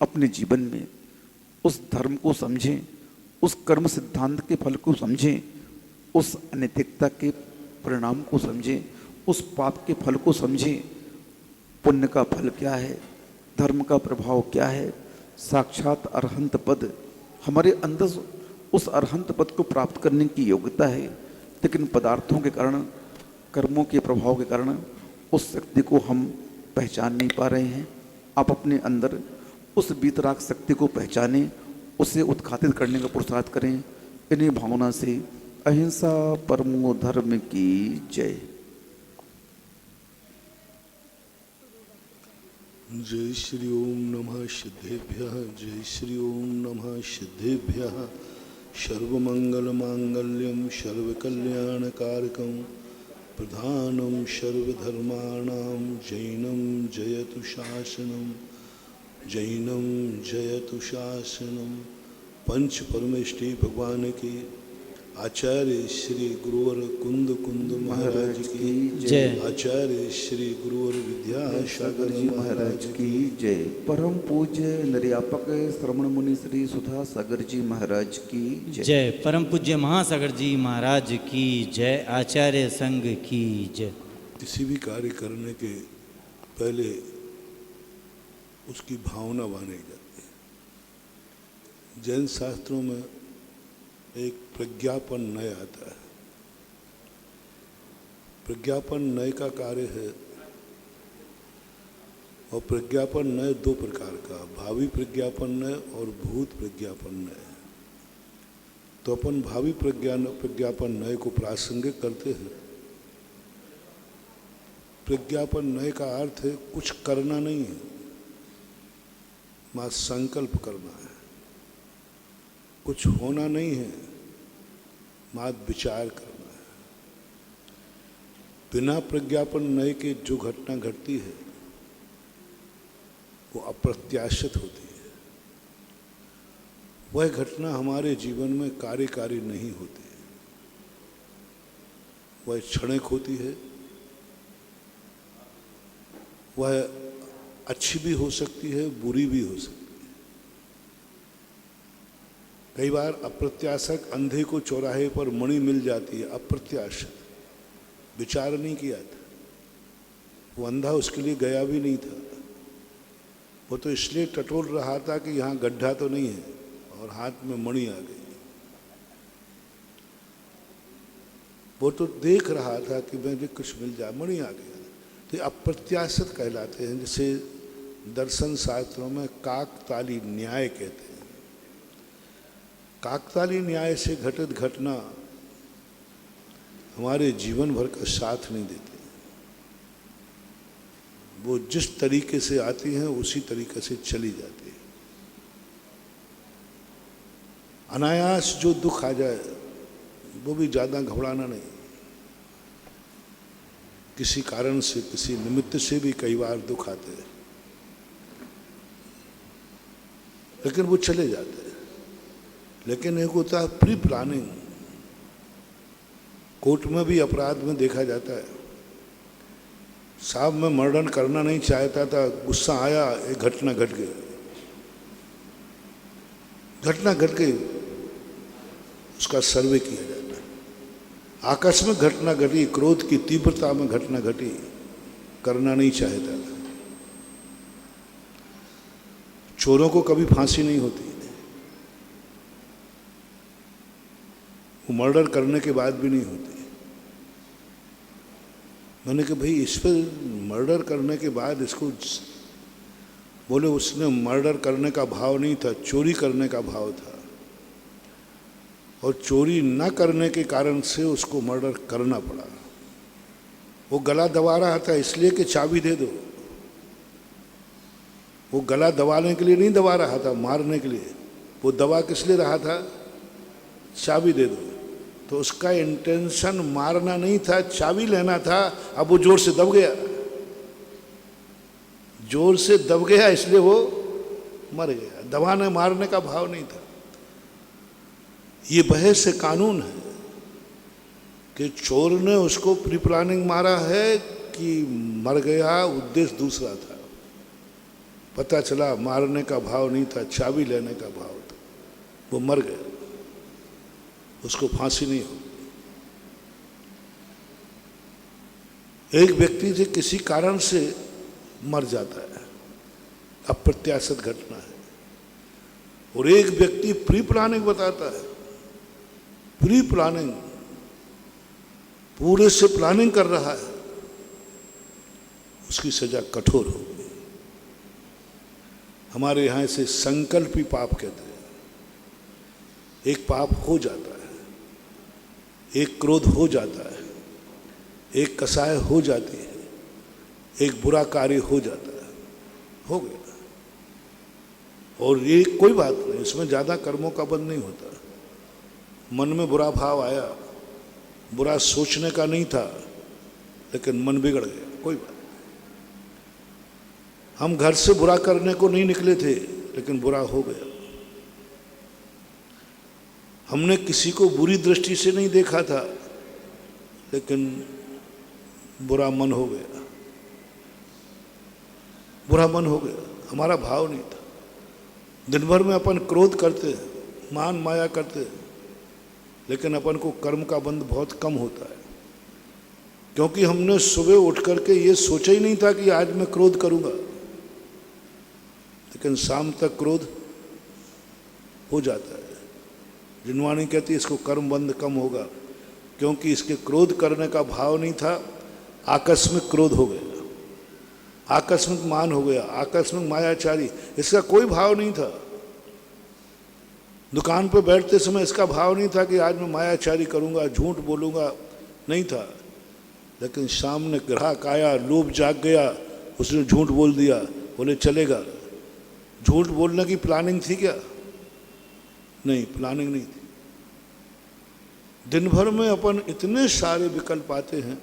अपने जीवन में उस धर्म को समझें, उस कर्म सिद्धांत के फल को समझें, उस अनैतिकता के परिणाम को समझें, उस पाप के फल को समझें। पुण्य का फल क्या है, धर्म का प्रभाव क्या है, साक्षात अरहंत पद हमारे अंदर उस अरहंत पद को प्राप्त करने की योग्यता है, लेकिन पदार्थों के कारण, कर्मों के प्रभाव के कारण उस शक्ति को हम पहचान नहीं पा रहे हैं। आप अपने अंदर उस वीतराग शक्ति को पहचानें, उसे उत्खातित करने का पुरुषार्थ करें। इन्हीं भावना से अहिंसा परमो धर्म की जय। जय श्री ओम नमः सिद्धेभ्यः। जय श्री ओम नमः सिद्धेभ्यः। सर्वमंगल मांगल्यम सर्वकल्याणकारकं प्रधानं सर्वधर्माणां जैनं जयतु शासनं। जैनं जयतु शासनं। पंच परमेष्टि भगवान की आचार्य श्री गुरुवर कुंद कुंद महाराज की जय। आचार्य श्री गुरुवर विद्यासागर जी महाराज की जय। परम पूज्य निर्यापक श्रवण मुनि श्री सुधा सागर जी महाराज की जय। जय। परम पूज्य महासागर जी महाराज की जय। आचार्य संघ की जय। किसी भी कार्य करने के पहले उसकी भावना मानी जाती है। जैन शास्त्रों में एक प्रज्ञापन नय आता है। प्रज्ञापन नय का कार्य है, और प्रज्ञापन नय दो प्रकार का, भावी प्रज्ञापन नय और भूत प्रज्ञापन नय। तो अपन भावी प्रज्ञापन नय को प्रासंगिक करते हैं। प्रज्ञापन नय का अर्थ है कुछ करना नहीं है, मात्र संकल्प करना है। कुछ होना नहीं है, मात्र विचार करना है। बिना प्रज्ञापन नय के जो घटना घटती है वो अप्रत्याशित होती है। वह घटना हमारे जीवन में कार्यकारी नहीं होती है। वह क्षणिक होती है। वह अच्छी भी हो सकती है, बुरी भी हो सकती है। कई बार अप्रत्याशित अंधे को चौराहे पर मणि मिल जाती है, अप्रत्याशित, विचार नहीं किया था। वो अंधा उसके लिए गया भी नहीं था। वो तो इसलिए टटोल रहा था कि यहाँ गड्ढा तो नहीं है, और हाथ में मणि आ गई। वो तो देख रहा था कि मुझे कुछ मिल जाए, मणि आ गया। तो अप्रत्याशित कहलाते हैं, जिसे दर्शन शास्त्रों में काकताली न्याय कहते हैं। काकताली न्याय से घटित घटना हमारे जीवन भर का साथ नहीं देती। वो जिस तरीके से आती हैं उसी तरीके से चली जाती है। अनायास जो दुख आ जाए वो भी ज़्यादा घबराना नहीं। किसी कारण से, किसी निमित्त से भी कई बार दुख आते हैं, लेकिन वो चले जाते हैं। लेकिन एक होता है प्री प्लानिंग। कोर्ट में भी अपराध में देखा जाता है। साहब मैं मर्डर करना नहीं चाहता था, गुस्सा आया, एक घटना घट गई। घटना घट गई, उसका सर्वे किया जाता है। आकस्मिक घटना घटी, क्रोध की तीव्रता में घटना घटी, करना नहीं चाहता था। चोरों को कभी फांसी नहीं होती। वो मर्डर करने के बाद भी नहीं होती। मैंने कहा भाई इस पर मर्डर करने के बाद इसको, बोले उसने मर्डर करने का भाव नहीं था, चोरी करने का भाव था, और चोरी न करने के कारण से उसको मर्डर करना पड़ा। वो गला दबा रहा था इसलिए कि चाबी दे दो। वो गला दबाने के लिए नहीं दबा रहा था, मारने के लिए। वो दबा किस लिए रहा था? चाबी दे दो। तो उसका इंटेंशन मारना नहीं था, चाबी लेना था। अब वो जोर से दब गया, जोर से दब गया, इसलिए वो मर गया। दबाने मारने का भाव नहीं था। ये बहस से कानून है कि चोर ने उसको प्री प्लानिंग मारा है कि मर गया, उद्देश्य दूसरा था। पता चला मारने का भाव नहीं था, चाबी लेने का भाव था। वो मर गया, उसको फांसी नहीं हुई। एक व्यक्ति जो किसी कारण से मर जाता है, अप्रत्याशित घटना है, और एक व्यक्ति प्री प्लानिंग बताता है, प्री प्लानिंग, पूरे से प्लानिंग कर रहा है, उसकी सजा कठोर होगी। हमारे यहाँ इसे संकल्पी पाप कहते हैं। एक पाप हो जाता है, एक क्रोध हो जाता है, एक कसाय हो जाती है, एक बुरा कार्य हो जाता है, हो गया। और ये कोई बात नहीं, इसमें ज़्यादा कर्मों का बंध नहीं होता। मन में बुरा भाव आया, बुरा सोचने का नहीं था, लेकिन मन बिगड़ गया, कोई बात नहीं। हम घर से बुरा करने को नहीं निकले थे, लेकिन बुरा हो गया। हमने किसी को बुरी दृष्टि से नहीं देखा था, लेकिन बुरा मन हो गया, बुरा मन हो गया, हमारा भाव नहीं था। दिन भर में अपन क्रोध करते, मान माया करते, लेकिन अपन को कर्म का बंध बहुत कम होता है, क्योंकि हमने सुबह उठ करके ये सोचा ही नहीं था कि आज मैं क्रोध करूंगा, लेकिन शाम तक क्रोध हो जाता है। जिनवाणी कहती है इसको कर्म बंध कम होगा, क्योंकि इसके क्रोध करने का भाव नहीं था, आकस्मिक क्रोध हो गया, आकस्मिक मान हो गया, आकस्मिक मायाचारी, इसका कोई भाव नहीं था। दुकान पे बैठते समय इसका भाव नहीं था कि आज मैं मायाचारी करूंगा, झूठ बोलूंगा, नहीं था। लेकिन सामने ग्राहक आया, लोभ जाग गया, उसने झूठ बोल दिया, बोले चलेगा। झूठ बोलने की प्लानिंग थी क्या? नहीं, प्लानिंग नहीं थी। दिन भर में अपन इतने सारे विकल्प आते हैं,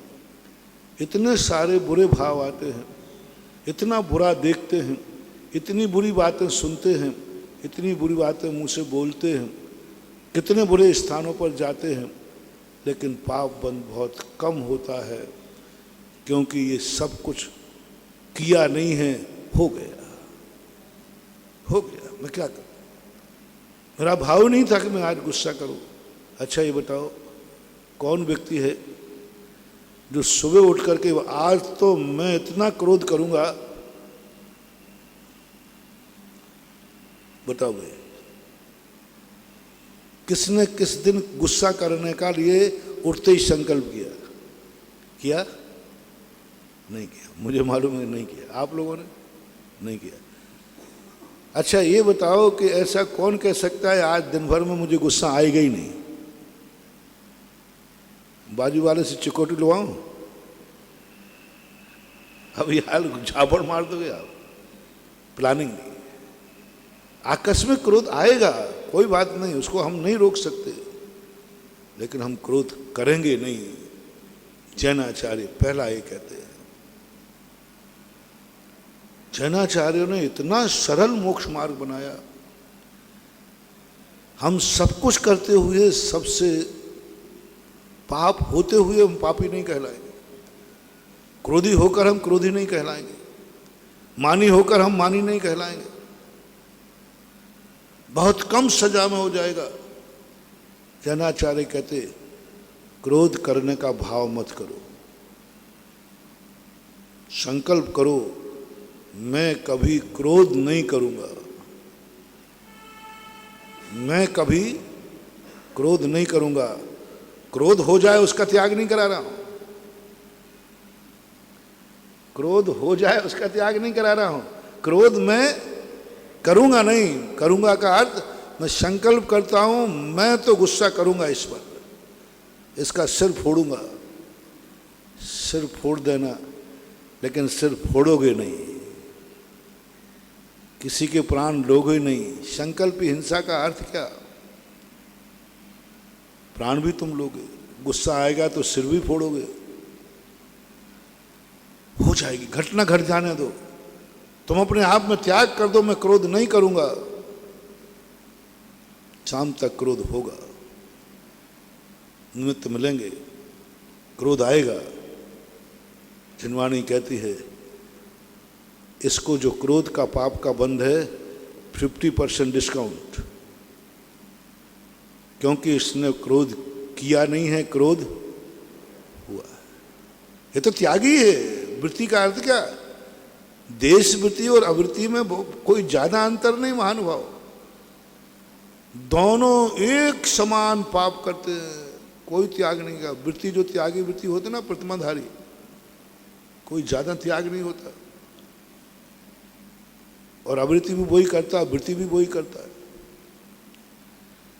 इतने सारे बुरे भाव आते हैं, इतना बुरा देखते हैं, इतनी बुरी बातें सुनते हैं, इतनी बुरी बातें मुंह से बोलते हैं, कितने बुरे स्थानों पर जाते हैं, लेकिन पाप बंध बहुत कम होता है, क्योंकि ये सब कुछ किया नहीं है, हो गया, हो गया। मैं क्या करूं? मेरा भाव नहीं था कि मैं आज गुस्सा करूं। अच्छा ये बताओ, कौन व्यक्ति है जो सुबह उठ करके आज तो मैं इतना क्रोध करूंगा? बताओ भाई, किसने किस दिन गुस्सा करने का लिए उठते ही संकल्प किया? किया? नहीं किया। मुझे मालूम है नहीं किया। आप लोगों ने नहीं किया। अच्छा ये बताओ कि ऐसा कौन कह सकता है आज दिन भर में मुझे गुस्सा आएगा ही नहीं? बाजू वाले से चिकोटी लुवाऊं? अब यार झापड़ मार दोगे आप। प्लानिंग नहीं, आकस्मिक क्रोध आएगा, कोई बात नहीं, उसको हम नहीं रोक सकते, लेकिन हम क्रोध करेंगे नहीं। जैनाचार्य पहला ये कहते हैं। जैनाचार्यों ने इतना सरल मोक्ष मार्ग बनाया। हम सब कुछ करते हुए, सबसे पाप होते हुए हम पापी नहीं कहलाएंगे, क्रोधी होकर हम क्रोधी नहीं कहलाएंगे, मानी होकर हम मानी नहीं कहलाएंगे, बहुत कम सजा में हो जाएगा। जैनाचार्य कहते क्रोध करने का भाव मत करो, संकल्प करो मैं कभी क्रोध नहीं करूंगा, मैं कभी क्रोध नहीं करूंगा। क्रोध हो जाए उसका त्याग नहीं करा रहा हूं, क्रोध हो जाए उसका त्याग नहीं करा रहा हूं। क्रोध मैं करूंगा नहीं, करूंगा का अर्थ मैं संकल्प करता हूं मैं तो गुस्सा करूंगा इस पर, इसका सिर फोड़ूंगा। सिर फोड़ देना, लेकिन सिर फोड़ोगे नहीं, किसी के प्राण लोगे नहीं। संकल्प हिंसा का अर्थ क्या? प्राण भी तुम लोगे, गुस्सा आएगा तो सिर भी फोड़ोगे। हो जाएगी, घटना घट जाने दो, तुम अपने आप में त्याग कर दो, मैं क्रोध नहीं करूंगा। शाम तक क्रोध होगा, निमित्त मिलेंगे, क्रोध आएगा। जिनवाणी कहती है इसको जो क्रोध का पाप का बंध है 50% डिस्काउंट, क्योंकि इसने क्रोध किया नहीं है, क्रोध हुआ। ये तो त्यागी है। वृत्ति का अर्थ क्या? देश वृत्ति और अवृत्ति में कोई ज्यादा अंतर नहीं महानुभाव, दोनों एक समान पाप करते हैं, कोई त्याग नहीं का। वृत्ति जो त्यागी वृत्ति होते ना, प्रतिमाधारी, कोई ज्यादा त्याग नहीं होता। और अवृत्ति भी वही करता है, वृत्ति भी वही करता है।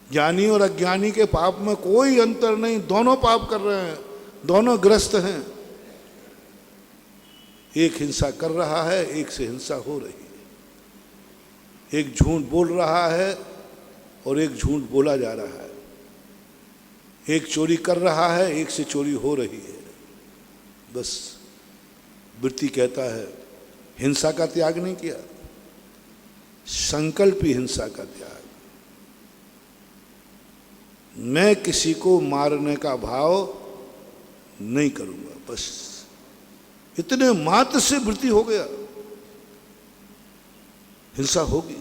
ज्ञानी और अज्ञानी के पाप में कोई अंतर नहीं, दोनों पाप कर रहे हैं, दोनों ग्रस्त हैं। एक हिंसा कर रहा है, एक से हिंसा हो रही है। एक झूठ बोल रहा है और एक झूठ बोला जा रहा है। एक चोरी कर रहा है, एक से चोरी हो रही है। बस वृत्ति कहता है हिंसा का त्याग नहीं किया, संकल्पी हिंसा का त्याग। मैं किसी को मारने का भाव नहीं करूंगा, बस इतने मात्र से वृत्ति हो गया। हिंसा होगी,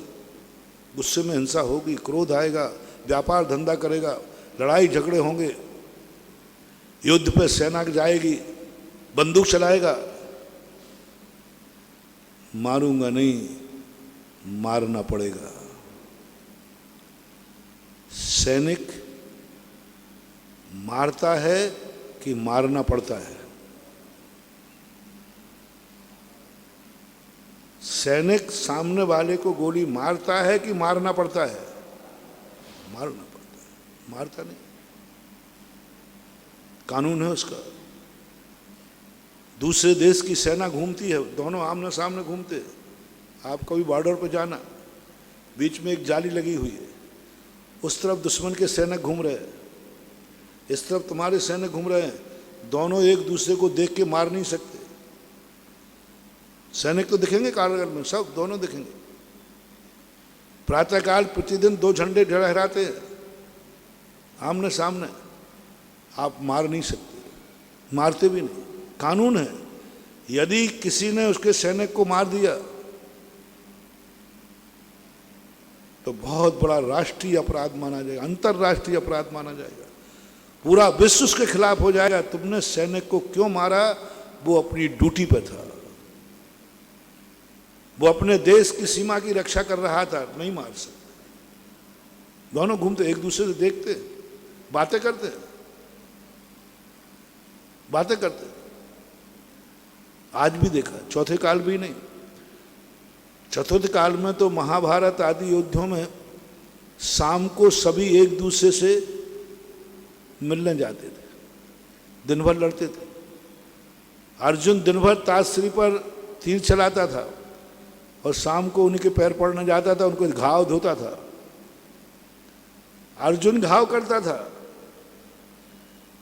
गुस्से में हिंसा होगी, क्रोध आएगा, व्यापार धंधा करेगा, लड़ाई झगड़े होंगे, युद्ध पे सेना जाएगी, बंदूक चलाएगा। मारूंगा नहीं, मारना पड़ेगा। सैनिक मारता है कि मारना पड़ता है? सैनिक सामने वाले को गोली मारता है कि मारना पड़ता है? मारना पड़ता है, मारता नहीं। कानून है उसका। दूसरे देश की सेना घूमती है, दोनों आमने सामने घूमते। आप कभी बॉर्डर पर जाना, बीच में एक जाली लगी हुई है, उस तरफ दुश्मन के सैनिक घूम रहे हैं, इस तरफ तुम्हारे सैनिक घूम रहे हैं। दोनों एक दूसरे को देख के मार नहीं सकते। सैनिक तो दिखेंगे कारागार में, सब दोनों दिखेंगे। प्रातःकाल प्रतिदिन 2 झंडे लहराते हैं आमने सामने। आप मार नहीं सकते, मारते भी नहीं। कानून है, यदि किसी ने उसके सैनिक को मार दिया तो बहुत बड़ा राष्ट्रीय अपराध माना जाएगा, अंतरराष्ट्रीय अपराध माना जाएगा। पूरा विश्व उसके खिलाफ हो जाएगा। तुमने सैनिक को क्यों मारा? वो अपनी ड्यूटी पे था, वो अपने देश की सीमा की रक्षा कर रहा था, नहीं मार सकते। दोनों घूमते, एक दूसरे से देखते, बातें करते, बातें करते। आज भी देखा, चौथे काल भी नहीं, चतुर्थ काल में तो महाभारत आदि युद्धों में शाम को सभी एक दूसरे से मिलने जाते थे, दिन भर लड़ते थे। अर्जुन दिन भर ताशरी पर तीर चलाता था और शाम को उन्हीं के पैर पड़ने जाता था, उनको घाव धोता था। अर्जुन घाव करता था,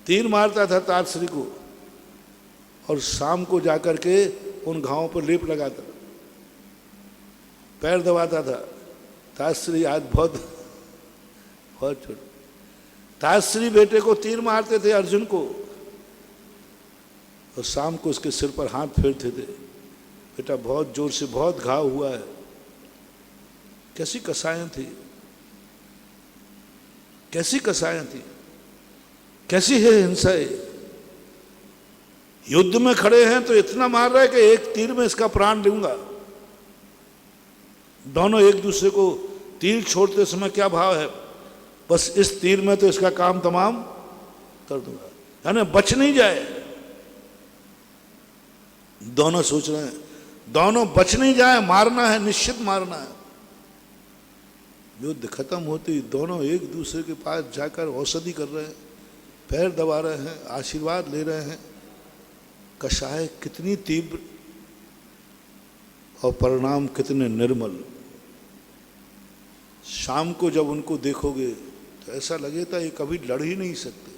तीर मारता था ताशरी को, और शाम को जाकर के उन घावों पर लेप लगाता, पैर दबाता था। ताशरी आज बहुत छोटा। ताशरी बेटे को तीर मारते थे, अर्जुन को, और शाम को उसके सिर पर हाथ फेरते थे, बेटा बहुत जोर से बहुत घाव हुआ है। कैसी कसाएं थी, कैसी कसाएं थी, कैसी है हिंसा है। युद्ध में खड़े हैं तो इतना मार रहा है कि एक तीर में इसका प्राण लूंगा। दोनों एक दूसरे को तीर छोड़ते समय क्या भाव है? बस इस तीर में तो इसका काम तमाम कर दूंगा, यानी बच नहीं जाए। दोनों सोच रहे हैं, दोनों बच नहीं जाए, मारना है, निश्चित मारना है। युद्ध खत्म होते ही दोनों एक दूसरे के पास जाकर औषधि कर रहे हैं, पैर दबा रहे हैं, आशीर्वाद ले रहे हैं। कषाय कितनी तीव्र और परिणाम कितने निर्मल। शाम को जब उनको देखोगे तो ऐसा लगेगा ये कभी लड़ ही नहीं सकते,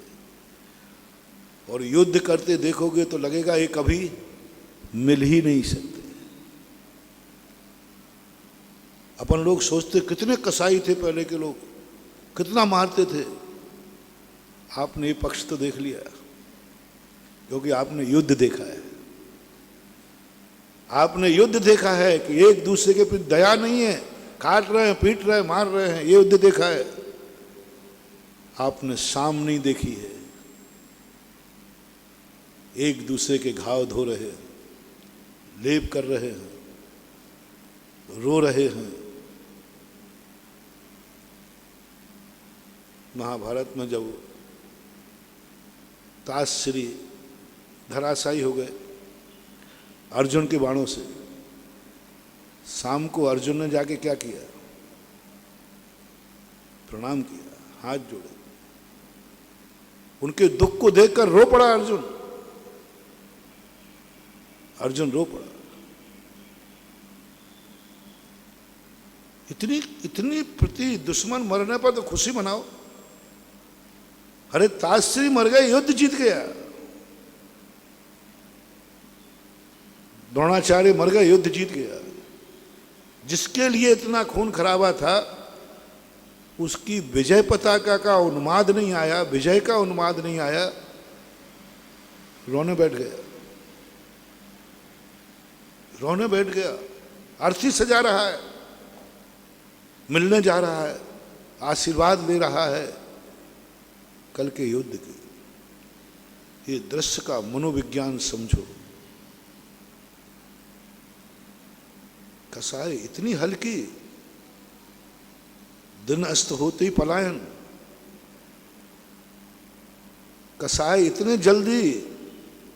और युद्ध करते देखोगे तो लगेगा ये कभी मिल ही नहीं सकते। अपन लोग सोचते कितने कसाई थे पहले के लोग, कितना मारते थे। आपने ये पक्ष तो देख लिया क्योंकि आपने युद्ध देखा है। आपने युद्ध देखा है कि एक दूसरे के प्रति दया नहीं है, काट रहे हैं, पीट रहे हैं, मार रहे हैं, ये युद्ध देखा है? आपने शाम नहीं देखी है, एक दूसरे के घाव धो रहे हैं, लेप कर रहे हैं, रो रहे हैं। महाभारत में जब ताश्री धराशायी हो गए अर्जुन के बाणों से, शाम को अर्जुन ने जाके क्या किया? प्रणाम किया, हाथ जोड़े। उनके दुख को देखकर रो पड़ा अर्जुन। अर्जुन रो पड़ा। इतनी प्रति दुश्मन मरने पर तो खुशी मनाओ। अरे ताश्री मर गए, युद्ध जीत गया। द्रोणाचार्य मर गए, युद्ध जीत गया। जिसके लिए इतना खून खराबा था उसकी विजय पताका का उन्माद नहीं आया, विजय का उन्माद नहीं आया, रोने बैठ गया, रोने बैठ गया। अर्थी सजा रहा है, मिलने जा रहा है, आशीर्वाद ले रहा है कल के युद्ध के। ये दृश्य का मनोविज्ञान समझो। कसाई इतनी हल्की, दिन अस्त होते ही पलायन। कसाई इतने जल्दी,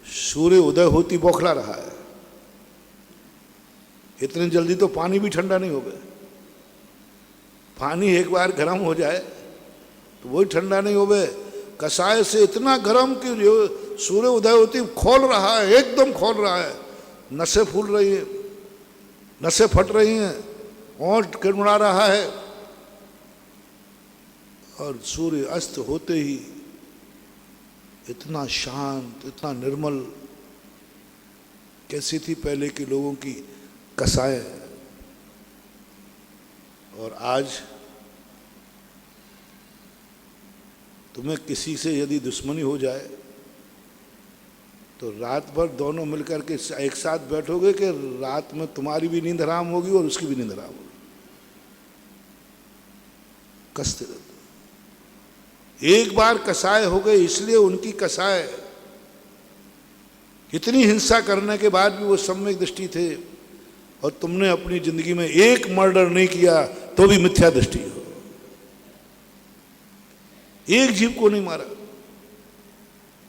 सूर्य उदय होती बौखला रहा है। इतनी जल्दी तो पानी भी ठंडा नहीं हो गया। पानी एक बार गर्म हो जाए तो वही ठंडा नहीं हो गए। कसाय से इतना गर्म कि सूर्य उदय होती खोल रहा है, एकदम खोल रहा है। नसें फूल रही हैं, नसें फट रही हैं, ओंठ किड़मुड़ा रहा है। और सूर्य अस्त होते ही इतना शांत, इतना निर्मल। कैसी थी पहले के लोगों की कसाय। और आज तुम्हें किसी से यदि दुश्मनी हो जाए तो रात भर दोनों मिलकर के एक साथ बैठोगे कि रात में तुम्हारी भी नींद हराम होगी और उसकी भी नींद हराम होगी। कसते रहते। एक बार कसाय हो गए, इसलिए उनकी कसाय। इतनी हिंसा करने के बाद भी वो सम्यक दृष्टि थे। और तुमने अपनी जिंदगी में एक मर्डर नहीं किया तो भी मिथ्या दृष्टि हो। एक जीव को नहीं मारा,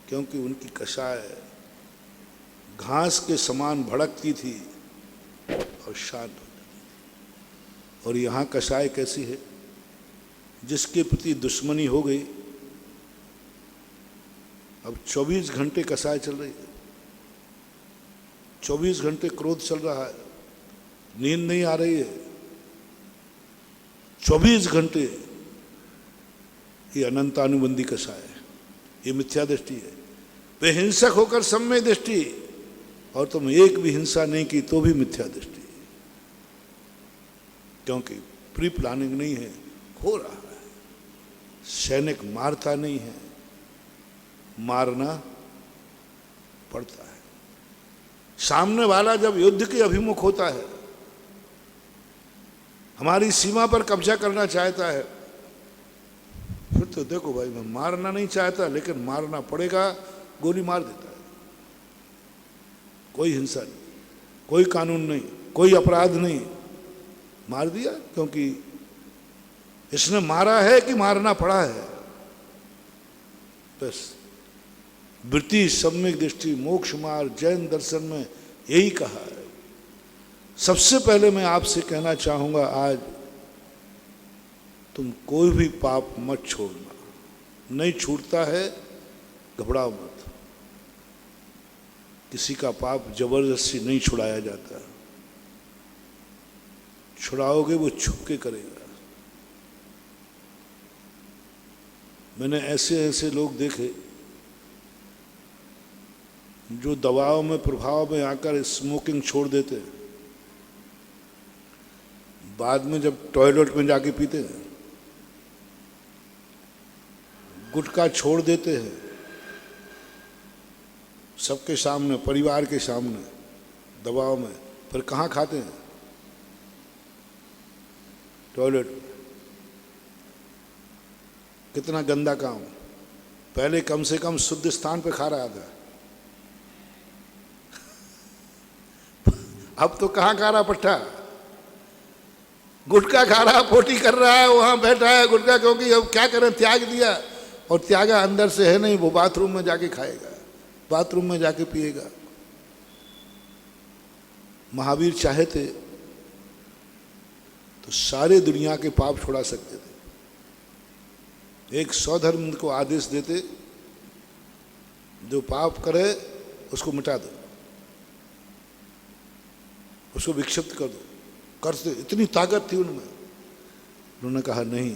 क्योंकि उनकी कसाय घास के समान भड़कती थी और शांत होती थी। और यहां कसाय कैसी है? जिसके प्रति दुश्मनी हो गई, अब 24 घंटे कसाय चल रही है। 24 घंटे क्रोध चल रहा है, नींद नहीं आ रही है। 24 घंटे ये अनंतानुबंधी कसाय है, ये मिथ्या दृष्टि है। वे हिंसक होकर सम्यक दृष्टि, और तुम एक भी हिंसा नहीं की तो भी मिथ्या दृष्टि, क्योंकि प्री प्लानिंग नहीं है, हो रहा है। सैनिक मारता नहीं है, मारना पड़ता है। सामने वाला जब युद्ध के अभिमुख होता है, हमारी सीमा पर कब्जा करना चाहता है, फिर तो देखो भाई, मैं मारना नहीं चाहता लेकिन मारना पड़ेगा, गोली मार देता है। कोई हिंसा नहीं, कोई कानून नहीं, कोई अपराध नहीं, मार दिया क्योंकि इसने मारा है कि मारना पड़ा है। बस वृत्ति, सम्यक दृष्टि, मोक्ष मार्ग, जैन दर्शन में यही कहा है। सबसे पहले मैं आपसे कहना चाहूंगा, आज तुम कोई भी पाप मत छोड़ना। नहीं छूटता है, घबराओ मत। किसी का पाप जबरदस्ती नहीं छुड़ाया जाता। छुड़ाओगे वो छुप के करेगा। मैंने ऐसे ऐसे लोग देखे जो दवाओं में प्रभाव में आकर स्मोकिंग छोड़ देते हैं, बाद में जब टॉयलेट में जाके पीते हैं, गुटखा छोड़ देते हैं, सबके सामने, परिवार के सामने, दबाव में फिर कहाँ खाते हैं? टॉयलेट में। कितना गंदा काम। पहले कम से कम शुद्ध स्थान पे खा रहा था, अब तो कहाँ खा रहा पट्टा, गुटखा खा रहा, पोटी कर रहा है, वहां बैठा है गुटखा, क्योंकि अब क्या करें, त्याग दिया। और त्यागा अंदर से है नहीं, वो बाथरूम में जाके खाएगा, बाथरूम में जाके पिएगा। महावीर चाहे थे तो सारे दुनिया के पाप छुड़ा सकते थे। एक स्वधर्म को आदेश देते, जो पाप करे उसको मिटा दो, उसको विक्षिप्त कर दो, करते। इतनी ताकत थी उनमें। उन्होंने कहा नहीं,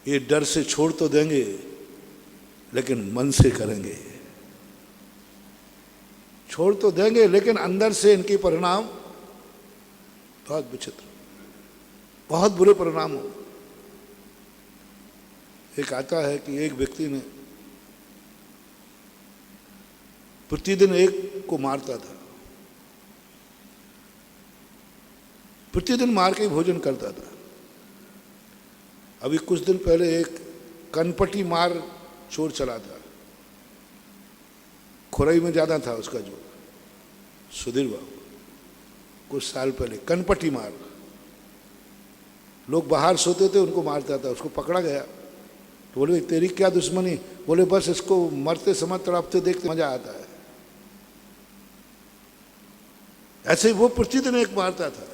ये डर से छोड़ तो देंगे लेकिन मन से करेंगे। छोड़ तो देंगे लेकिन अंदर से इनके परिणाम बहुत विचित्र, बहुत बुरे परिणाम हो। एक आता है कि एक व्यक्ति ने प्रतिदिन एक को मारता था, प्रतिदिन मार के भोजन करता था। अभी कुछ दिन पहले एक कनपटी मार चोर चला था, खुरई में ज्यादा था उसका जो सुधीर बाबू, कुछ साल पहले कनपटी मार। लोग बाहर सोते थे, उनको मारता था। उसको पकड़ा गया तो बोले तेरी क्या दुश्मनी? बोले बस इसको मरते समय तड़पते देखते मजा आता है। ऐसे ही वो प्रतिदिन एक मारता था।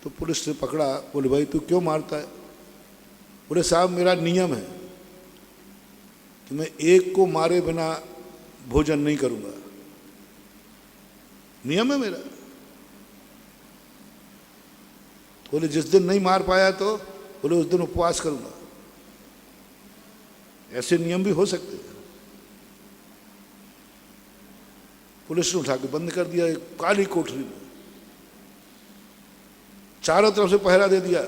तो पुलिस ने पकड़ा, बोले भाई तू क्यों मारता है? बोले साहब मेरा नियम है कि मैं एक को मारे बिना भोजन नहीं करूंगा, नियम है मेरा। बोले जिस दिन नहीं मार पाया तो बोले उस दिन उपवास करूंगा। ऐसे नियम भी हो सकते हैं। पुलिस ने उठा के बंद कर दिया एक काली कोठरी में, चारों तरफ से पहरा दे दिया।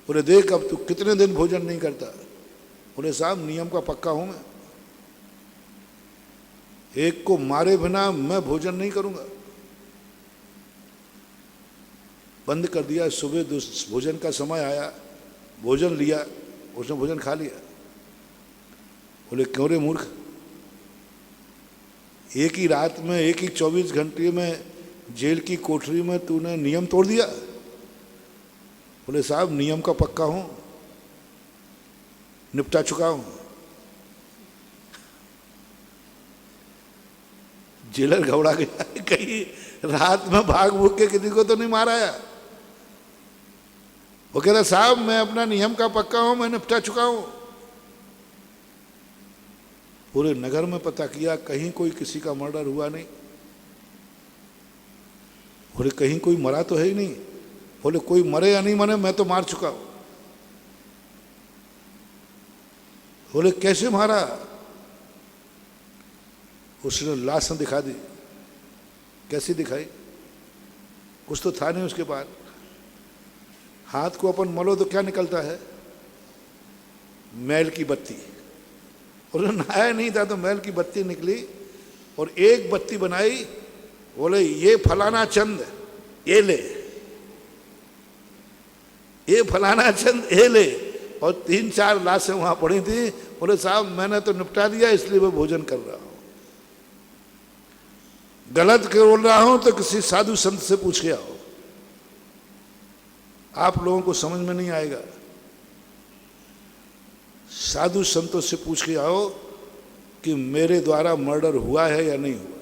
बोले देख अब तू कितने दिन भोजन नहीं करता? बोले साहब नियम का पक्का हूं मैं, एक को मारे बिना मैं भोजन नहीं करूंगा। बंद कर दिया। सुबह भोजन का समय आया, भोजन लिया, उसने भोजन खा लिया। बोले क्यों रे मूर्ख, एक ही रात में, एक ही 24 घंटे में जेल की कोठरी में तूने नियम तोड़ दिया? बोले साहब नियम का पक्का हूं, निपटा चुका हूं। जेलर घबरा गया, कहीं रात में भाग भूग के किसी को तो नहीं मारा है। वो कह रहा साहब मैं अपना नियम का पक्का हूं, मैं निपटा चुका हूं। पूरे नगर में पता किया, कहीं कोई किसी का मर्डर हुआ नहीं। बोले कहीं कोई मरा तो है ही नहीं। बोले कोई मरे या नहीं मरे मैं तो मार चुका हूं। बोले कैसे मारा? उसने लाश दिखा दी। कैसी दिखाई? कुछ तो था नहीं उसके बाद। हाथ को अपन मलो तो क्या निकलता है? मैल की बत्ती। और नहाया नहीं था तो मैल की बत्ती निकली और एक बत्ती बनाई। बोले ये फलाना चंद ये ले, ये फलाना चंद ये ले। और 3-4 लाशें वहां पड़ी थी। बोले साहब मैंने तो निपटा दिया, इसलिए मैं भोजन कर रहा हूं। गलत बोल रहा हूं तो किसी साधु संत से पूछ के आओ, आप लोगों को समझ में नहीं आएगा। साधु संतों से पूछ के आओ कि मेरे द्वारा मर्डर हुआ है या नहीं हुआ।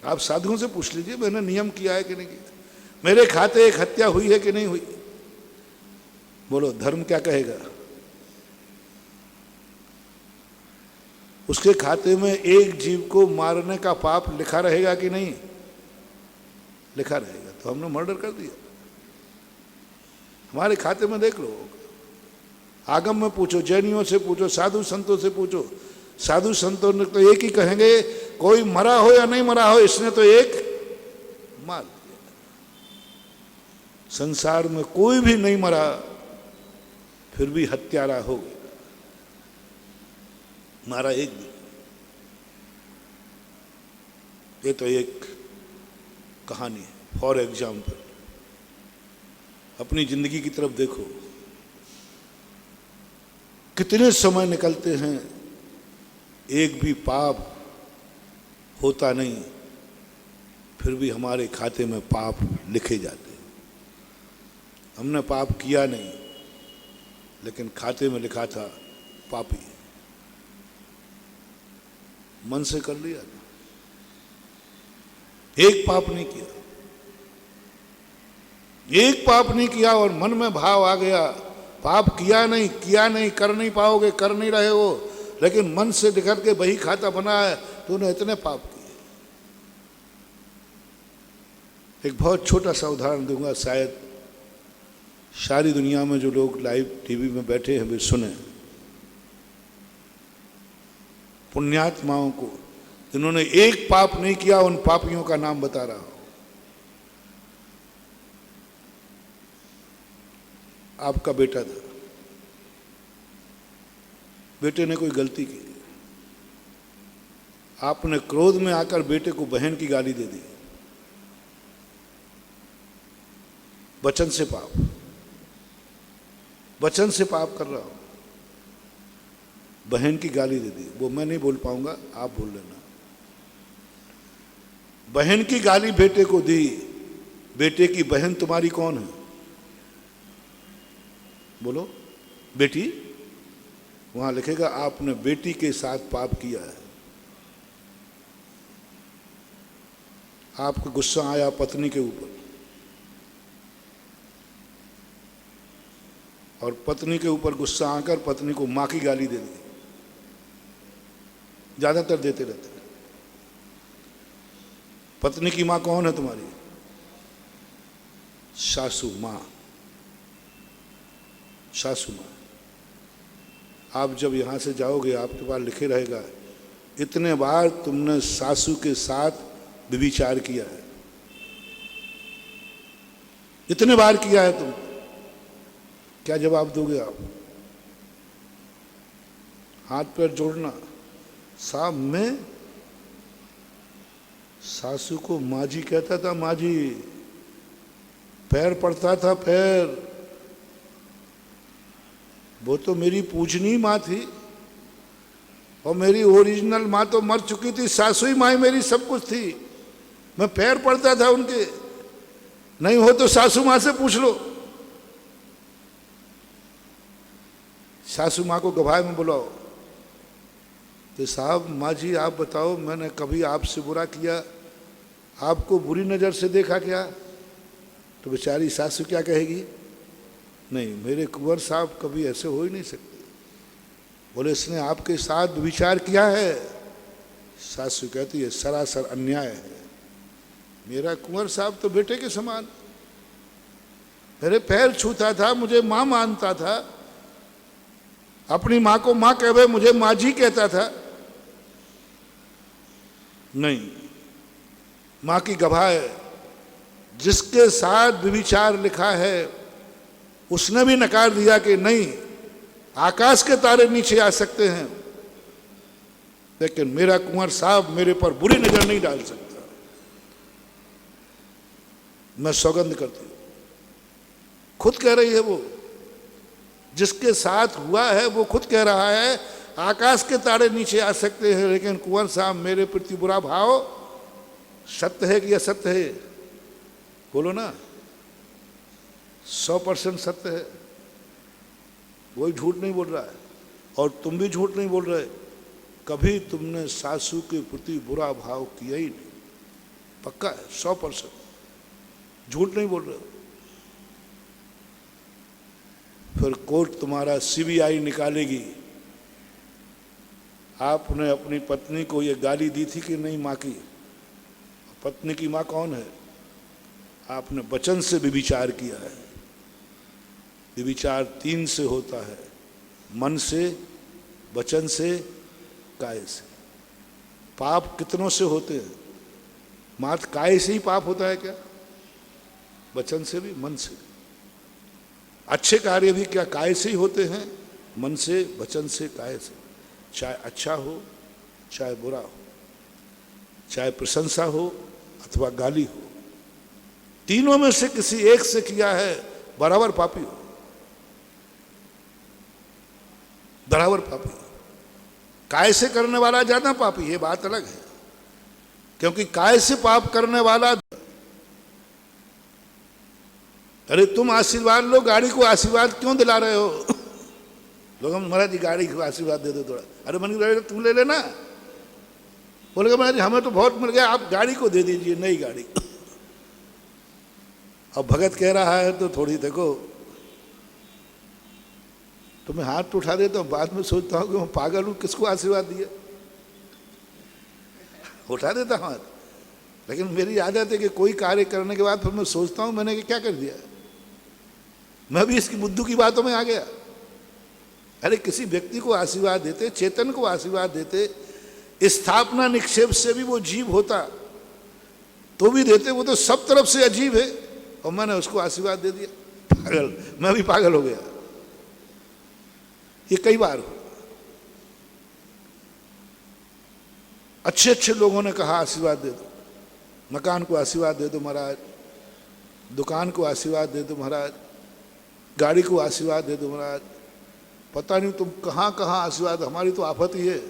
आप साधुओं से पूछ लीजिए मैंने नियम किया है कि नहीं किया, मेरे खाते एक हत्या हुई है कि नहीं हुई। बोलो धर्म क्या कहेगा? उसके खाते में एक जीव को मारने का पाप लिखा रहेगा कि नहीं? लिखा रहेगा। तो हमने मर्डर कर दिया। हमारे खाते में देख लो, आगम में पूछो, जैनियों से पूछो, साधु संतों से पूछो। साधु संतों ने तो एक ही कहेंगे, कोई मरा हो या नहीं मरा हो इसने तो एक मार दिया। संसार में कोई भी नहीं मरा फिर भी हत्यारा हो गया। मारा एक भी। ये तो एक कहानी है। फॉर एग्जाम्पल अपनी जिंदगी की तरफ देखो, कितने समय निकलते हैं, एक भी पाप होता नहीं, फिर भी हमारे खाते में पाप लिखे जाते हैं। हमने पाप किया नहीं, लेकिन खाते में लिखा था पापी। मन से कर लिया था, एक पाप नहीं किया, एक पाप नहीं किया और मन में भाव आ गया, पाप किया नहीं, कर नहीं पाओगे, कर नहीं रहे हो, लेकिन मन से निकल के वही खाता बना है, तूने इतने पाप किए। एक बहुत छोटा सा उदाहरण दूंगा, शायद सारी दुनिया में जो लोग लाइव टीवी में बैठे हैं वे सुने। पुण्यात्माओं को जिन्होंने एक पाप नहीं किया, उन पापियों का नाम बता रहा हूं। आपका बेटा था, बेटे ने कोई गलती की, आपने क्रोध में आकर बेटे को बहन की गाली दे दी, वचन से पाप, वचन से पाप कर रहा हूं, बहन की गाली दे दी। वो मैं नहीं बोल पाऊंगा, आप बोल लेना। बहन की गाली बेटे को दी, बेटे की बहन तुम्हारी कौन है? बोलो, बेटी। वहां लिखेगा आपने बेटी के साथ पाप किया है। आपको गुस्सा आया पत्नी के ऊपर, और पत्नी के ऊपर गुस्सा आकर पत्नी को मां की गाली दे दी। ज्यादातर देते रहते हैं। पत्नी की मां कौन है तुम्हारी? सासू मां, सासू मां। आप जब यहां से जाओगे आपके पास लिखे रहेगा इतने बार तुमने सासू के साथ व्यभिचार किया है, इतने बार किया है तुम। क्या जवाब दोगे आप? हाथ पैर जोड़ना। साहब मैं सासू को माँ जी कहता था, माँ जी, पैर पड़ता था पैर। वो तो मेरी पूजनी माँ थी, और मेरी ओरिजिनल माँ तो मर चुकी थी, सासू ही माँ मेरी सब कुछ थी। मैं पैर पड़ता था उनके। नहीं हो तो सासू माँ से पूछ लो। सासू माँ को गवाह में बुलाओ कि साहब माँ जी आप बताओ, मैंने कभी आपसे बुरा किया, आपको बुरी नज़र से देखा क्या? तो बेचारी सासू क्या कहेगी? नहीं, मेरे कुंवर साहब कभी ऐसे हो ही नहीं सकते। बोले इसने आपके साथ विचार किया है? सासू कहती है सरासर अन्याय है। मेरा कुंवर साहब तो बेटे के समान, मेरे पैर छूता था, मुझे माँ मानता था, अपनी माँ को माँ कहे, मुझे माँ जी कहता था। नहीं, माँ की गवाह है। जिसके साथ व्यभिचार लिखा है उसने भी नकार दिया कि नहीं, आकाश के तारे नीचे आ सकते हैं, लेकिन मेरा कुंवर साहब मेरे पर बुरी नजर नहीं डाल सकता। मैं सौगंध करती हूं। खुद कह रही है वो, जिसके साथ हुआ है वो खुद कह रहा है आकाश के तारे नीचे आ सकते हैं, लेकिन कुंवर साहब मेरे प्रति बुरा भाव सत्य है कि असत्य है? बोलो ना। 100% सत्य है। वही झूठ नहीं बोल रहा है, और तुम भी झूठ नहीं बोल रहे। कभी तुमने सासू के प्रति बुरा भाव किया ही नहीं, पक्का है, 100%। झूठ नहीं बोल रहे। फिर कोर्ट तुम्हारा सीबीआई निकालेगी, आपने अपनी पत्नी को ये गाली दी थी कि नहीं माँ की? पत्नी की माँ कौन है? आपने वचन से व्यभिचार किया है। व्यभिचार 3 से होता है, मन से, वचन से, काय से। पाप कितनों से होते हैं? मात्र काय से ही पाप होता है क्या? वचन से भी, मन से भी। अच्छे कार्य भी क्या काय से ही होते हैं? मन से, वचन से, काय से। चाहे अच्छा हो चाहे बुरा हो, चाहे प्रशंसा हो अथवा गाली हो, तीनों में से किसी एक से किया है बराबर पापी हो, बराबर पापी हो। काय से करने वाला ज्यादा पापी, ये बात अलग है, क्योंकि काय से पाप करने वाला, अरे तुम आशीर्वाद लो, गाड़ी को आशीर्वाद क्यों दिला रहे हो? लोग हम महाराज जी गाड़ी को आशीर्वाद दे दो थोड़ा, अरे मन की तुम ले लेना। बोलेगा महाराज जी हमें तो बहुत मिल गया, आप गाड़ी को दे दीजिए नई गाड़ी। अब भगत कह रहा है तो थोड़ी देखो, तो मैं हाथ उठा देता हूँ, बाद में सोचता हूँ कि मैं पागल हूँ, किसको आशीर्वाद दिया, उठा देता हूँ हाथ। लेकिन मेरी आदत है कि कोई कार्य करने के बाद फिर मैं सोचता हूँ मैंने क्या कर दिया, मैं भी इसकी बुद्धू की बातों में आ गया। अरे किसी व्यक्ति को आशीर्वाद देते, चेतन को आशीर्वाद देते, स्थापना निक्षेप से भी वो जीव होता तो भी देते, वो तो सब तरफ से अजीब है, और मैंने उसको आशीर्वाद दे दिया। पागल, मैं भी पागल हो गया। ये कई बार हो, अच्छे अच्छे लोगों ने कहा आशीर्वाद दे दो, मकान को आशीर्वाद दे दो महाराज, दुकान को आशीर्वाद दे दो महाराज, गाड़ी को आशीर्वाद दे दो महाराज, पता नहीं तुम कहाँ कहाँ आशीर्वाद, हमारी तो आफत ही है।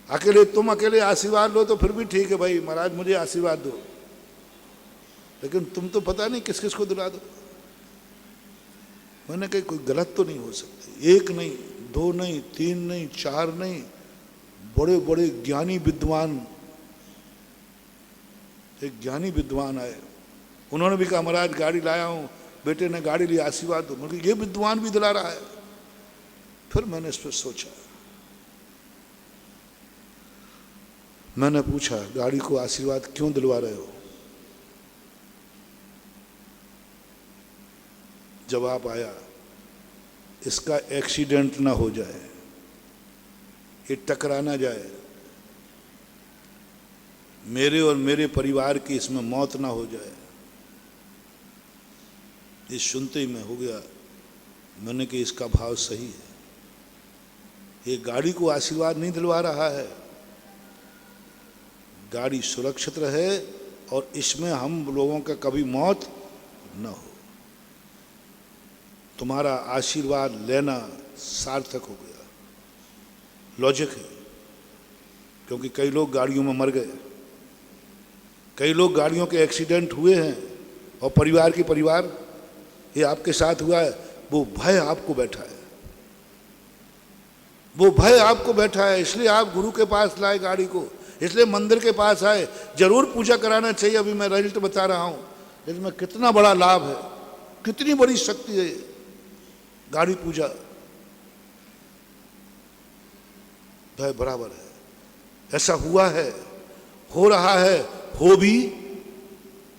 अकेले तुम अकेले आशीर्वाद लो तो फिर भी ठीक है भाई, महाराज मुझे आशीर्वाद दो, लेकिन तुम तो पता नहीं किस किस को दिला दो। मैंने कहा कोई गलत तो नहीं हो सकती, एक नहीं, दो नहीं, तीन नहीं, चार नहीं, बड़े बड़े ज्ञानी विद्वान, एक ज्ञानी विद्वान आए, उन्होंने भी कहा महाराज गाड़ी लाया हूं, बेटे ने गाड़ी ली, आशीर्वाद दो। मतलब ये विद्वान भी दिला रहा है। फिर मैंने इस पर सोचा, मैंने पूछा गाड़ी को आशीर्वाद क्यों दिलवा रहे हो? जवाब आया, इसका एक्सीडेंट ना हो जाए, ये टकरा ना जाए, मेरे और मेरे परिवार की इसमें मौत ना हो जाए। ये सुनते ही मैं हो गया, मैंने कि इसका भाव सही है, ये गाड़ी को आशीर्वाद नहीं दिलवा रहा है, गाड़ी सुरक्षित रहे और इसमें हम लोगों का कभी मौत न हो। तुम्हारा आशीर्वाद लेना सार्थक हो गया। लॉजिक है, क्योंकि कई लोग गाड़ियों में मर गए, कई लोग गाड़ियों के एक्सीडेंट हुए हैं, और परिवार के परिवार, ये आपके साथ हुआ है, वो भय आपको बैठा है, वो भय आपको बैठा है, इसलिए आप गुरु के पास लाए गाड़ी को, इसलिए मंदिर के पास आए। जरूर पूजा कराना चाहिए, अभी मैं रिजल्ट बता रहा हूं, इसमें कितना बड़ा लाभ है, कितनी बड़ी शक्ति है गाड़ी पूजा। भय बराबर है, ऐसा हुआ है, हो रहा है, हो भी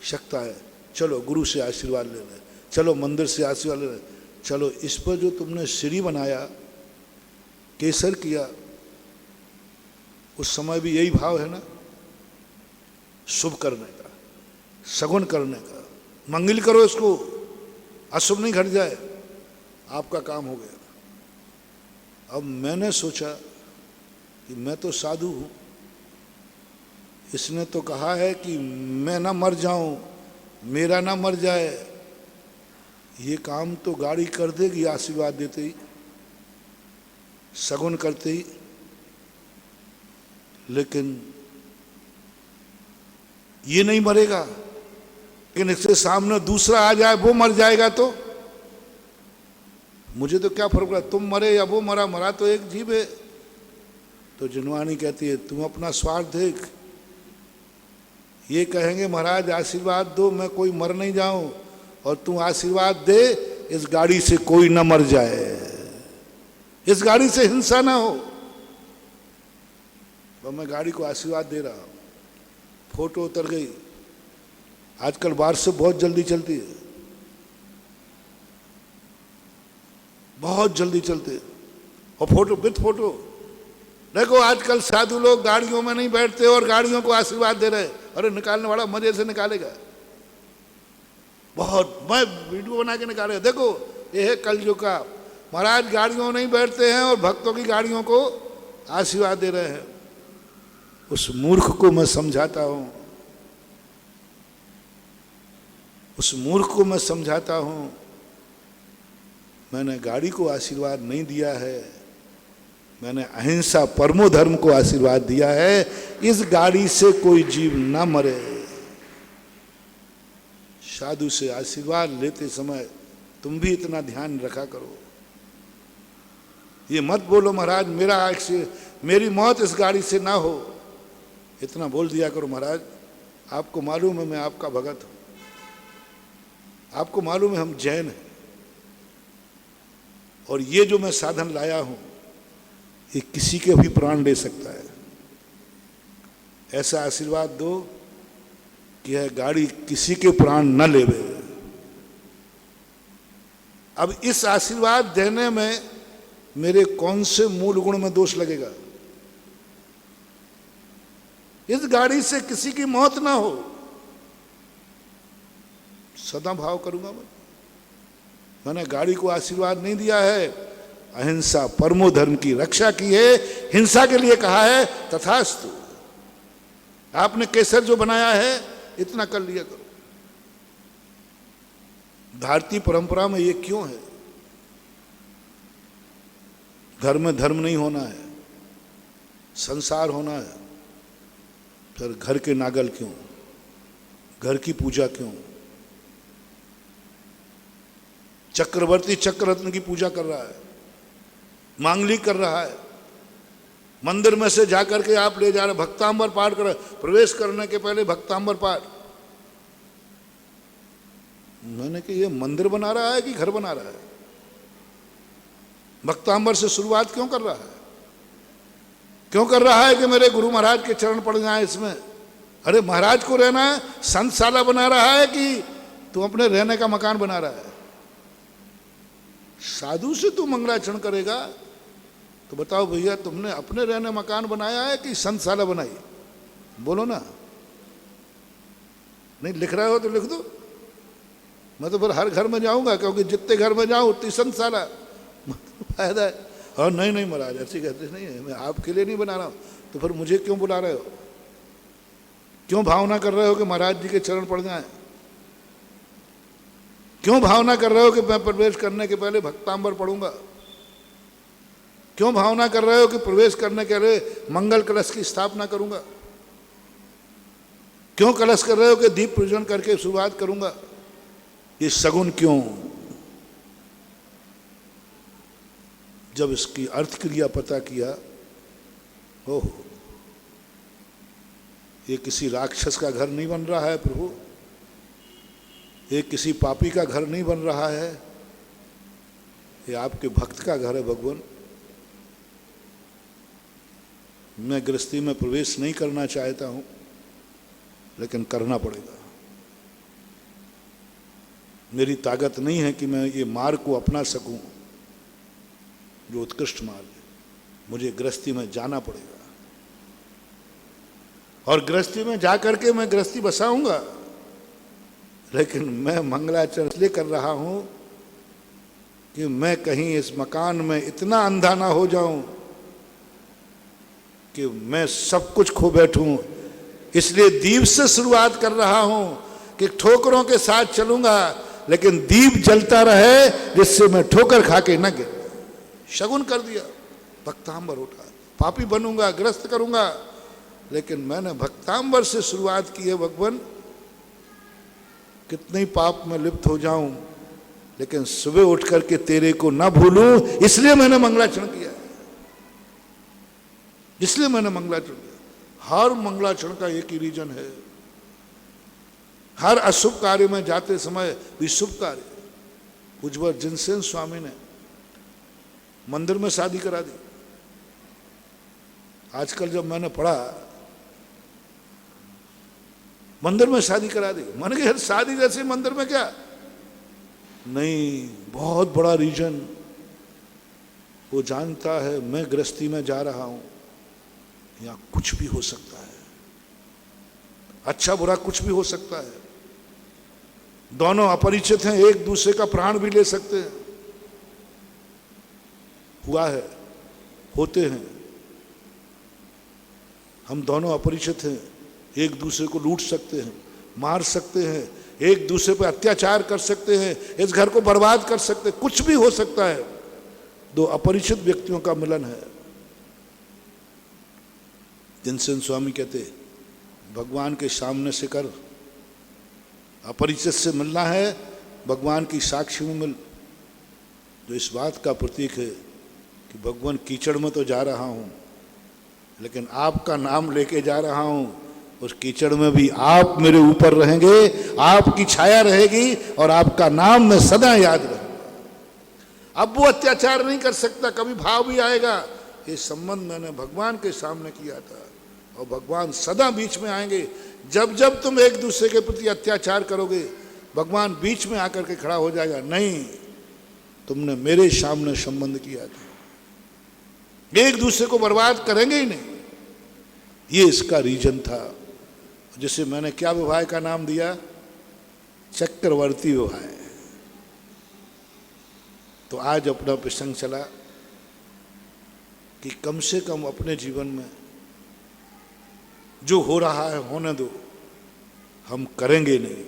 सकता है। चलो गुरु से आशीर्वाद ले ले, चलो मंदिर से आशीर्वाद ले ले, चलो इस पर जो तुमने श्री बनाया, केसर किया, उस समय भी यही भाव है ना, शुभ करने का, सगुन करने का, मंगल करो इसको, अशुभ नहीं घट जाए, आपका काम हो गया। अब मैंने सोचा कि मैं तो साधु हूं, इसने तो कहा है कि मैं ना मर जाऊं, मेरा ना मर जाए, ये काम तो गाड़ी कर देगी आशीर्वाद देते ही, सगुन करते ही, लेकिन ये नहीं मरेगा, लेकिन इसके सामने दूसरा आ जाए, वो मर जाएगा तो मुझे तो क्या फर्क पड़ा, तुम मरे या वो मरा, मरा तो एक जीव है। तो जिनवानी कहती है तुम अपना स्वार्थ देख, ये कहेंगे महाराज आशीर्वाद दो, मैं कोई मर नहीं जाऊं, और तू आशीर्वाद दे इस गाड़ी से कोई न मर जाए, इस गाड़ी से हिंसा ना हो। तो मैं गाड़ी को आशीर्वाद दे रहा हूं, फोटो उतर गई। आजकल व्हाट्सएप बहुत जल्दी चलती है, बहुत जल्दी चलते हैं, और फोटो विथ फोटो। देखो आजकल साधु लोग गाड़ियों में नहीं बैठते और गाड़ियों को आशीर्वाद दे रहे। अरे निकालने वाला मजे से निकालेगा, बहुत, मैं वीडियो बना के निकालेगा। देखो ये है कलयुग का महाराज गाड़ियों नहीं बैठते हैं और भक्तों की गाड़ियों को आशीर्वाद दे रहे हैं। उस मूर्ख को मैं समझाता हूं, उस मूर्ख को मैं समझाता हूं, मैंने गाड़ी को आशीर्वाद नहीं दिया है, मैंने अहिंसा परमो धर्म को आशीर्वाद दिया है। इस गाड़ी से कोई जीव ना मरे। साधु से आशीर्वाद लेते समय तुम भी इतना ध्यान रखा करो। ये मत बोलो महाराज मेरी मौत इस गाड़ी से ना हो, इतना बोल दिया करो महाराज आपको मालूम है मैं आपका भगत हूं, आपको मालूम है हम जैन हैं, और ये जो मैं साधन लाया हूं ये किसी के भी प्राण ले सकता है। ऐसा आशीर्वाद दो कि यह गाड़ी किसी के प्राण न लेवे। अब इस आशीर्वाद देने में मेरे कौन से मूल गुण में दोष लगेगा? इस गाड़ी से किसी की मौत ना हो, सदा भाव करूंगा मैंने गाड़ी को आशीर्वाद नहीं दिया है, अहिंसा परमो धर्म की रक्षा की है, हिंसा के लिए कहा है, तथास्तु। आपने केसर जो बनाया है इतना कर लिया करो। भारतीय परंपरा में ये क्यों है? घर में धर्म नहीं होना है, संसार होना है, फिर घर के नागल क्यों, घर की पूजा क्यों? चक्रवर्ती चक्ररत्न की पूजा कर रहा है, मांगलिक कर रहा है, मंदिर में से जाकर के आप ले जा रहे, भक्तांबर पाठ कर, प्रवेश करने के पहले भक्तांबर पाठ। मैंने कि ये मंदिर बना रहा है कि घर बना रहा है? भक्तांबर से शुरुआत क्यों कर रहा है? क्यों कर रहा है कि मेरे गुरु महाराज के चरण पड़ जाए इसमें? अरे महाराज को रहना है, संतशाला बना रहा है कि तू अपने रहने का मकान बना रहा है? साधु से तू मंगलाचरण करेगा तो बताओ भैया तुमने अपने रहने मकान बनाया है कि संतशाला बनाई? बोलो ना। नहीं लिख रहे हो तो लिख दो, मैं तो फिर हर घर में जाऊंगा, क्योंकि जितने घर में जाऊं उतनी संतशाला फायदा है। और नहीं नहीं महाराज ऐसी कहते नहीं है, मैं आपके लिए नहीं बना रहा हूं, तो फिर मुझे क्यों बुला रहे हो? क्यों भावना कर रहे हो कि महाराज जी के चरण पड़ जाए? क्यों भावना कर रहे हो कि मैं प्रवेश करने के पहले भक्तांबर पढ़ूंगा? क्यों भावना कर रहे हो कि प्रवेश करने के लिए मंगल कलश की स्थापना करूंगा? क्यों कलश कर रहे हो कि दीप पूजन करके शुरुआत करूंगा? ये सगुन क्यों? जब इसकी अर्थ क्रिया पता किया, ओह ये किसी राक्षस का घर नहीं बन रहा है प्रभु, ये किसी पापी का घर नहीं बन रहा है, ये आपके भक्त का घर है भगवान। मैं गृहस्थी में प्रवेश नहीं करना चाहता हूं, लेकिन करना पड़ेगा। मेरी ताकत नहीं है कि मैं ये मार्ग को अपना सकूं जो उत्कृष्ट मार्ग है, मुझे गृहस्थी में जाना पड़ेगा। और गृहस्थी में जाकर के मैं गृहस्थी बसाऊंगा, लेकिन मैं मंगलाचरण इसलिए कर रहा हूं कि मैं कहीं इस मकान में इतना अंधा ना हो जाऊं कि मैं सब कुछ खो बैठूं। इसलिए दीप से शुरुआत कर रहा हूं कि ठोकरों के साथ चलूंगा, लेकिन दीप जलता रहे जिससे मैं ठोकर खा के न गिर। शगुन कर दिया, भक्तांबर उठा, पापी बनूंगा, ग्रस्त करूंगा, लेकिन मैंने भक्तांबर से शुरुआत की है। भगवान कितने पाप में लिप्त हो जाऊं, लेकिन सुबह उठ करके तेरे को ना भूलूं, इसलिए मैंने मंगलाचरण किया, इसलिए मैंने मंगलाचरण किया। हर मंगलाचरण का एक ही रीजन है, हर अशुभ कार्य में जाते समय भी शुभ कार्य। पूज्यवर जिनसेन स्वामी ने मंदिर में शादी करा दी। आजकल जब मैंने पढ़ा, मंदिर में शादी करा दी, मैंने कहा शादी जैसे मंदिर में क्या? नहीं, बहुत बड़ा रीजन। वो जानता है मैं गृहस्थी में जा रहा हूं, यहां कुछ भी हो सकता है, अच्छा बुरा कुछ भी हो सकता है। दोनों अपरिचित हैं, एक दूसरे का प्राण भी ले सकते हैं। हुआ है, होते हैं। हम दोनों अपरिचित हैं, एक दूसरे को लूट सकते हैं, मार सकते हैं, एक दूसरे पर अत्याचार कर सकते हैं, इस घर को बर्बाद कर सकते हैं, कुछ भी हो सकता है। दो अपरिचित व्यक्तियों का मिलन है। जिनसेन स्वामी कहते भगवान के सामने से कर, अपरिचित से मिलना है, भगवान की साक्षी में मिल। जो इस बात का प्रतीक है कि भगवान कीचड़ में तो जा रहा हूं, लेकिन आपका नाम लेके जा रहा हूं, उस कीचड़ में भी आप मेरे ऊपर रहेंगे, आपकी छाया रहेगी और आपका नाम मैं सदा याद रहूंगा। अब वो अत्याचार नहीं कर सकता, कभी भाव भी आएगा। ये संबंध मैंने भगवान के सामने किया था और भगवान सदा बीच में आएंगे। जब जब तुम एक दूसरे के प्रति अत्याचार करोगे, भगवान बीच में आकर के खड़ा हो जाएगा, नहीं तुमने मेरे सामने संबंध किया था। एक दूसरे को बर्बाद करेंगे ही नहीं। ये इसका रीजन था, जिसे मैंने क्या विवाह का नाम दिया, चक्रवर्ती विवाह। तो आज अपना प्रसंग चला कि कम से कम अपने जीवन में जो हो रहा है होने दो, हम करेंगे नहीं।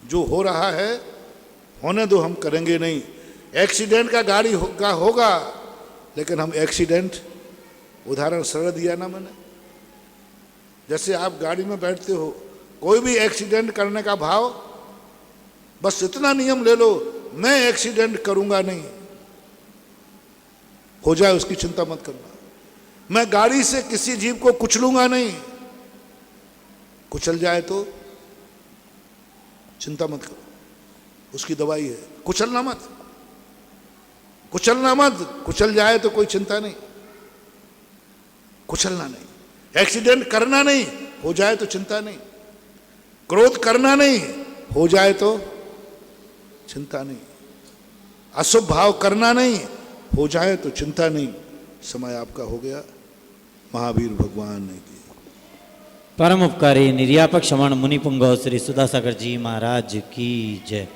जो हो रहा है होने दो, हम करेंगे नहीं। एक्सीडेंट का गाड़ी होगा, लेकिन हम एक्सीडेंट, उदाहरण सरल दिया ना मैंने, जैसे आप गाड़ी में बैठते हो, कोई भी एक्सीडेंट करने का भाव, बस इतना नियम ले लो, मैं एक्सीडेंट करूंगा नहीं, हो जाए उसकी चिंता मत करना। मैं गाड़ी से किसी जीव को कुचलूंगा नहीं, कुचल जाए तो चिंता मत करो, उसकी दवाई है। कुचलना मत, कुचलना मत, कुचल जाए तो कोई चिंता नहीं, कुचलना नहीं। एक्सीडेंट करना नहीं, हो जाए तो चिंता नहीं। क्रोध करना नहीं, हो जाए तो चिंता नहीं। अशुभ भाव करना नहीं, हो जाए तो चिंता नहीं। समय आपका हो गया। महावीर भगवान ने की। परम उपकारी निर्यापक श्रवण मुनि पुंगव श्री सुधासागर जी महाराज की जय।